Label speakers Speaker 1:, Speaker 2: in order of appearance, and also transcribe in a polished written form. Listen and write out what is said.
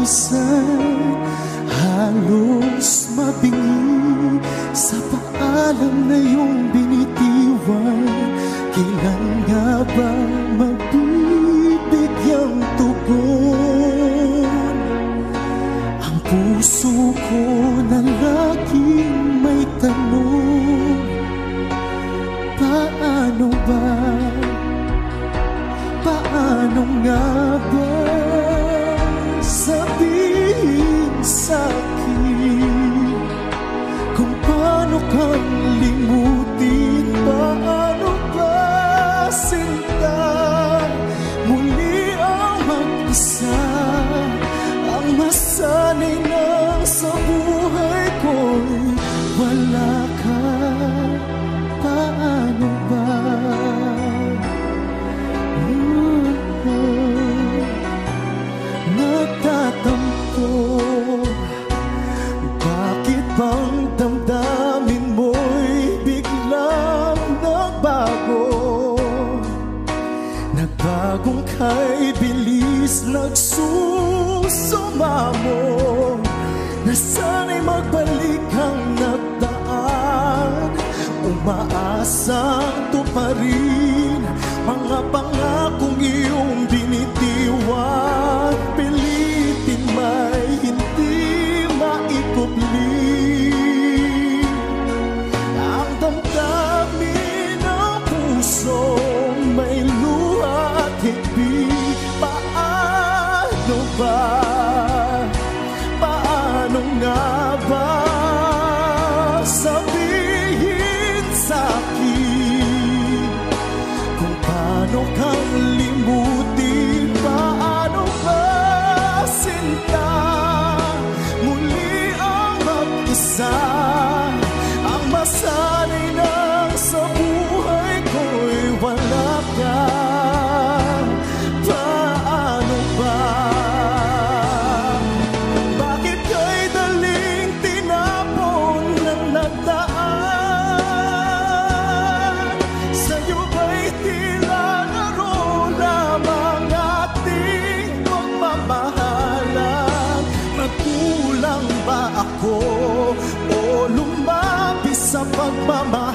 Speaker 1: minsan halos mabingi sa paalam na iyong binitiwan. Kailan nga ba mabibigyang tugon ang puso ko na laging may tanong? Paano ba? Paano nga ba? Sabihin sa'kin kung paano kang limutin. Paano ba, sinta, muli ang mag-isa, ang masanay na sa buhay ko'y wala ka. Paano ba? Nagtatampo, bakit bang damdamin mo'y biglang nagbago? Nagbagong kay bilis nagsusumamo, na sana'y magbalik ang nagdaan. Umaasang tuparin mga pangakong iyong binitiwan. Pilitin may hindi maikubli ang damdamin ng puso, may luha at higpit. Paano ba? Paano nga ba? Sabihin sa'kin kung paano kang limutin. Paano ba, sinta, muli ang mag-isa, ang masanay na sa buhay ko'y wala ka. Paano ba? Bakit ka'y daling tinapon ng nagdaan? Sa'yo ba'y tila laro lamang ating pagmamahalan? Nagkulang ba ako o lumapis sa pagmamahal?